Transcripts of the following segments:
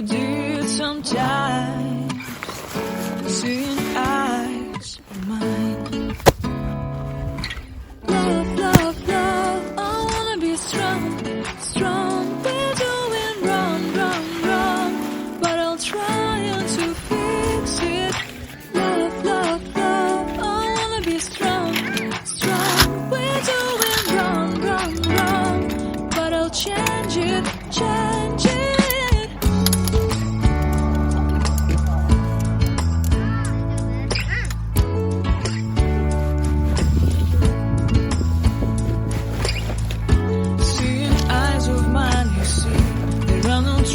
you did sometime. Seeing eyes of mine. Love, love, love, I wanna be strong, strong. We're doing wrong, wrong, wrong, but I'll try to fix it. Love, love, love, I wanna be strong, strong. We're doing wrong, wrong, wrong, but I'll change it, change it.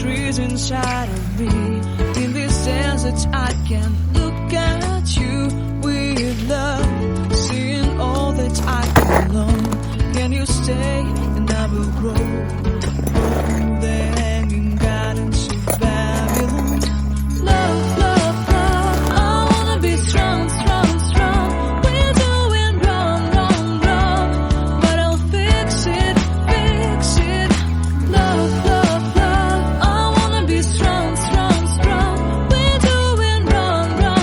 Trees inside of me. In this desert I can look at you with love. Seeing all that I can learn. Can you stay and I will grow? Oh, the hanging gardens of Babylon. Love, love, love, I wanna be strong, strong, strong. We're doing wrong, wrong, wrong, but I'll fix it, fix it. Love, love, love, strong, strong, strong. We're doing wrong, wrong,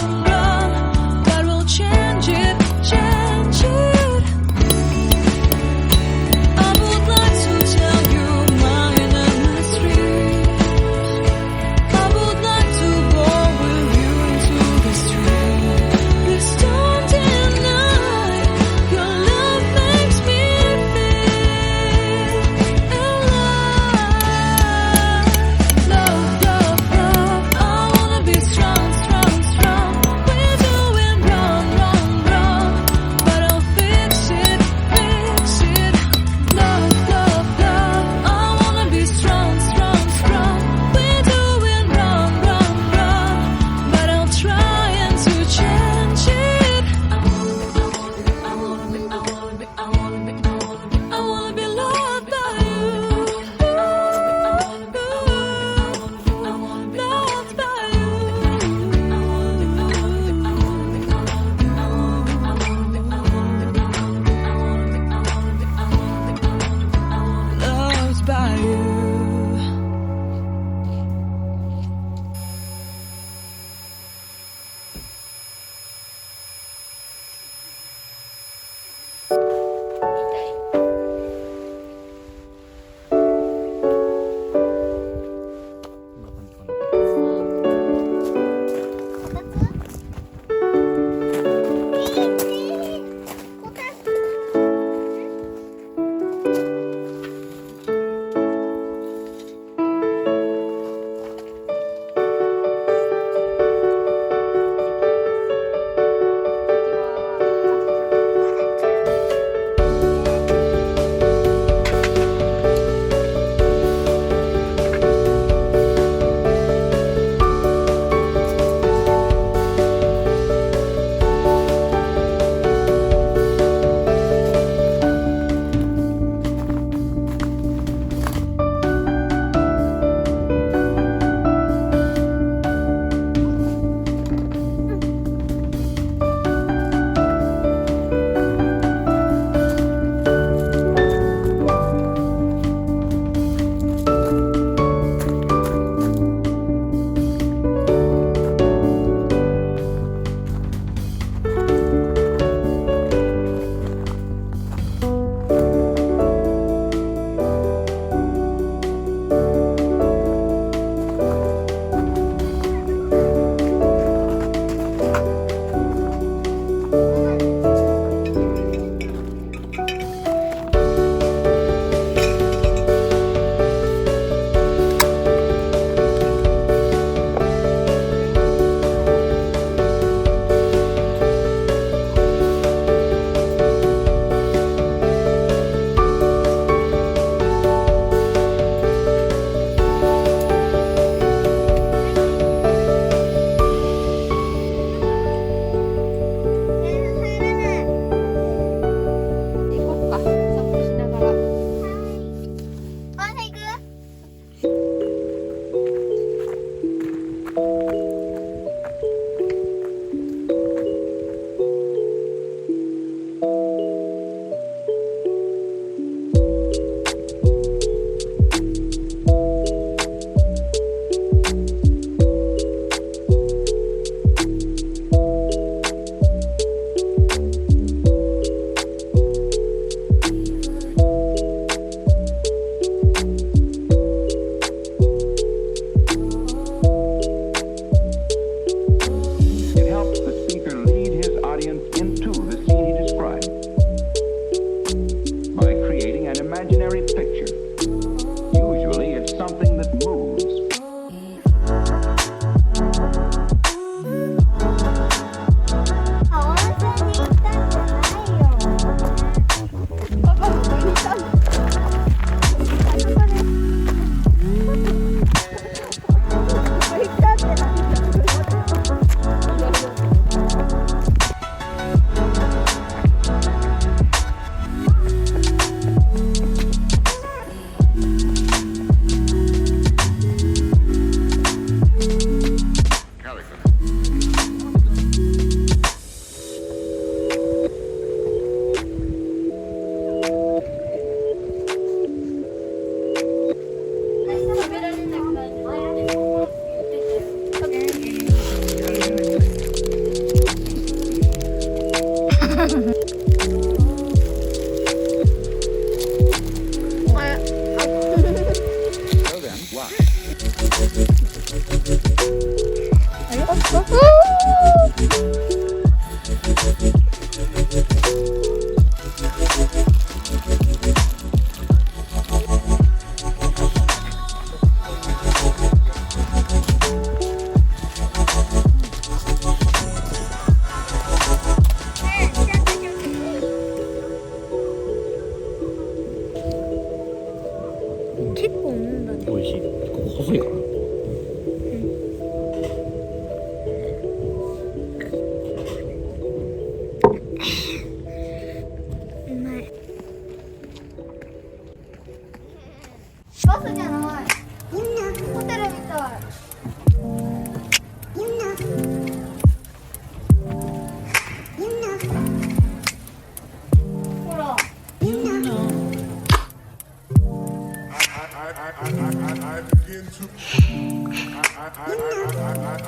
家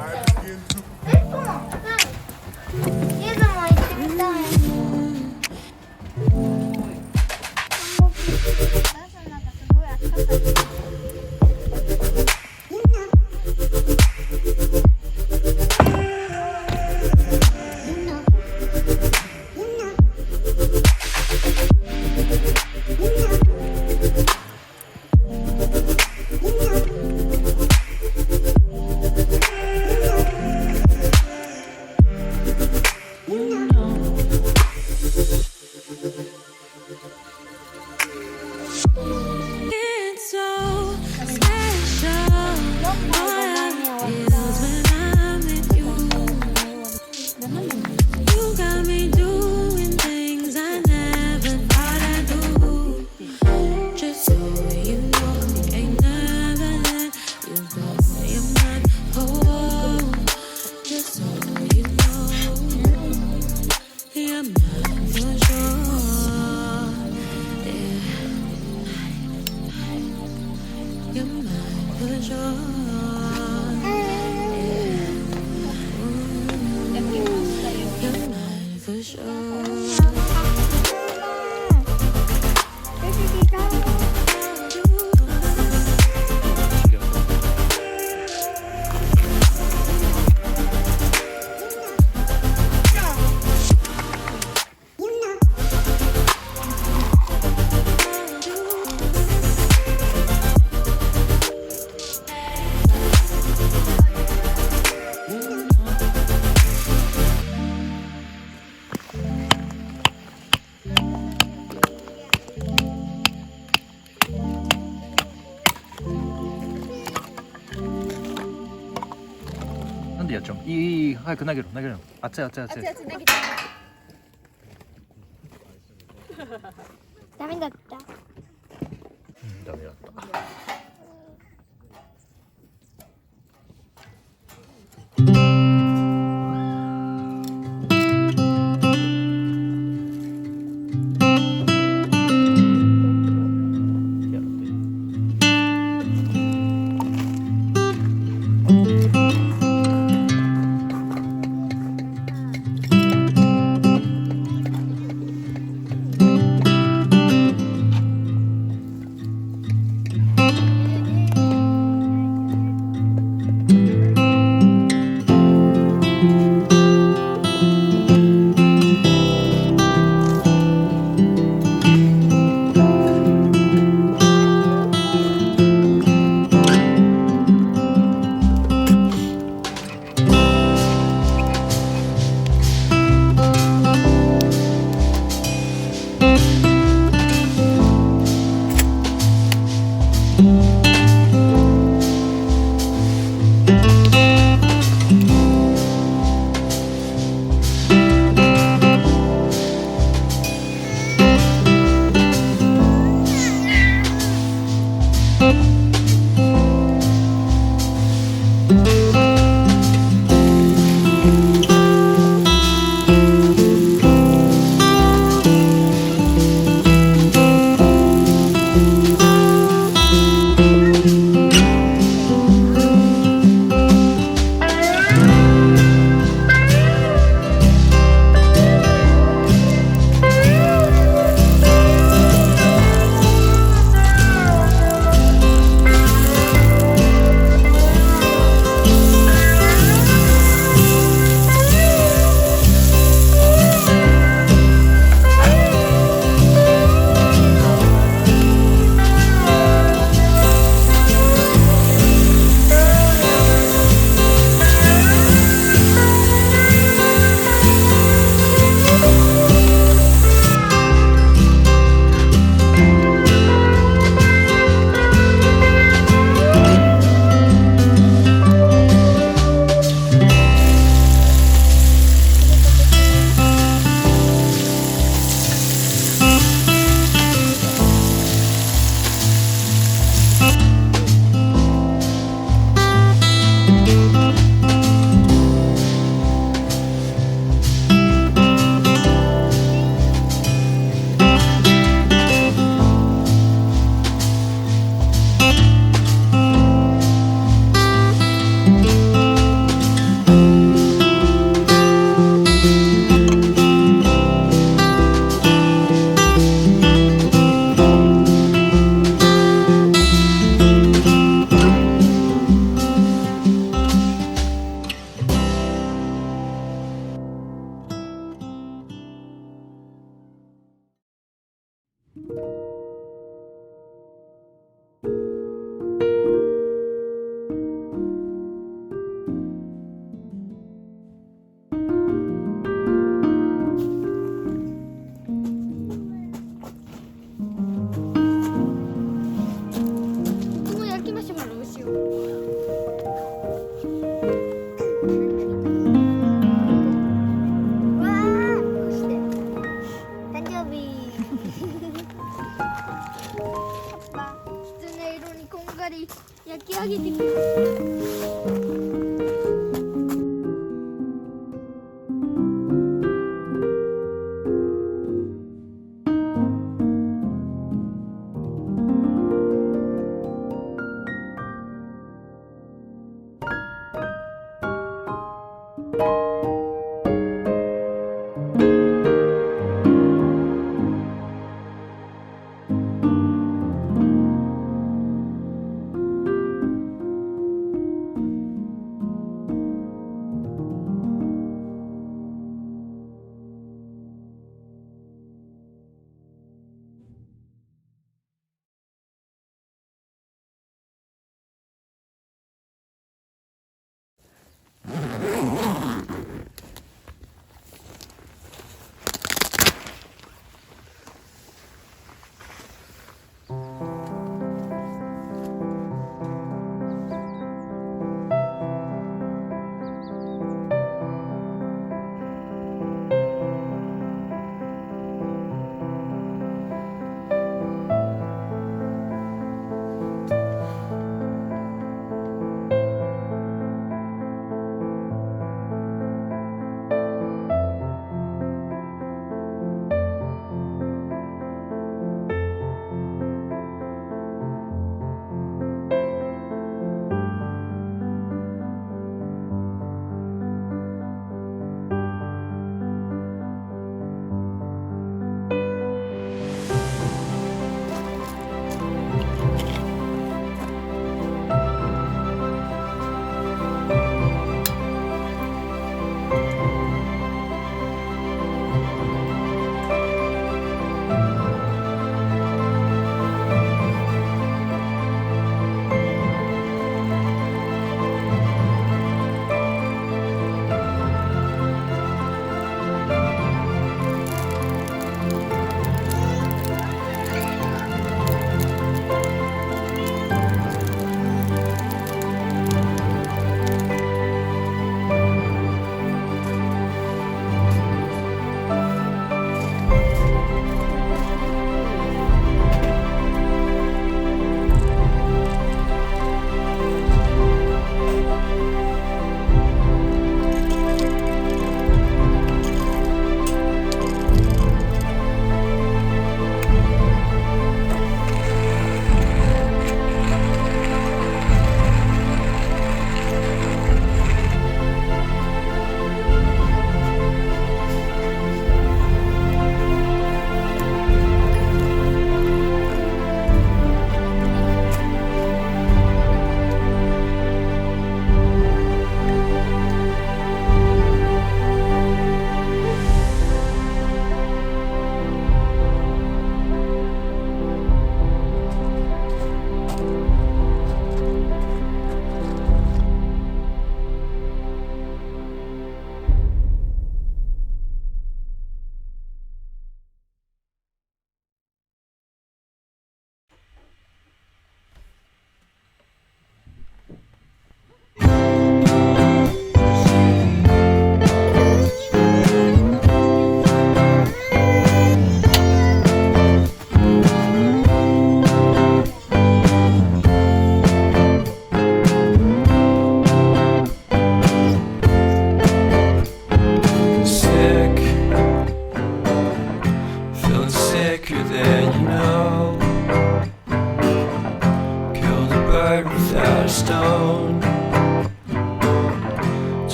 でも行ってみたい。なんかすごいあったかい。It's so special. All I feels when I'm with you. You got me doing things I never thought I'd do. Just so you know, ain't never let you go. You're my whole. Just so you know, you're mine for sure. You're mine for sure. You're mine for sure. なんでやっちゃうの？いい早く投げろ投げろ。熱い熱い熱い。ダメだった。ダメだった。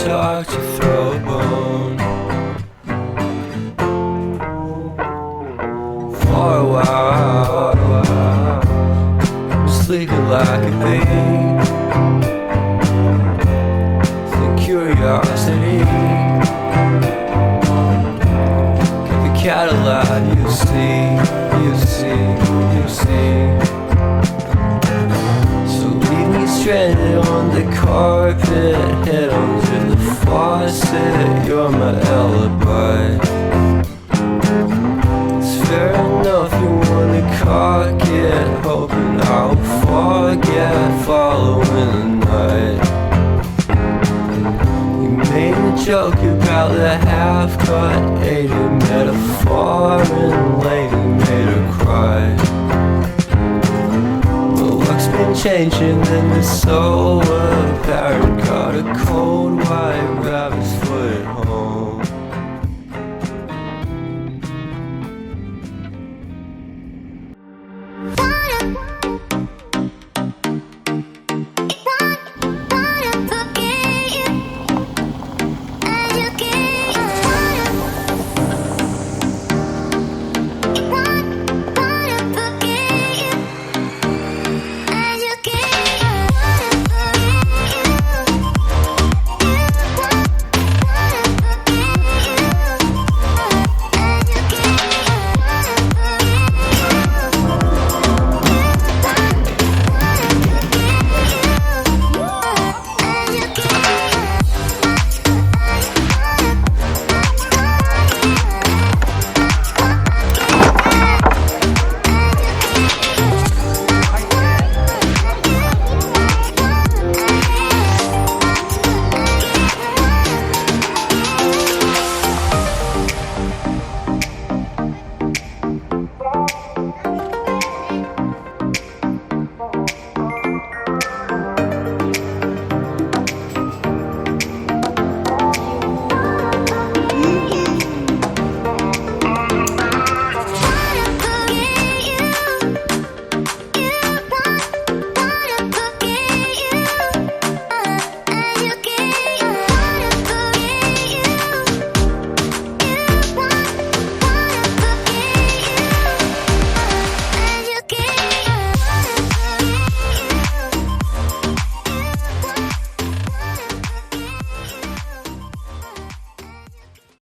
talk to throw a bone. For a while, I'm sleeping like a bee. The curiosity kept the cat alive. You see, you see, you see. So leave me stranded on the carpet, head under the faucet. You're my alibi. It's fair enough you wanna cock it, hoping I'll forget following the night. You made a joke about the half-cut alien metaphor, and lady made her cry. Well, luck's been changing and it's over.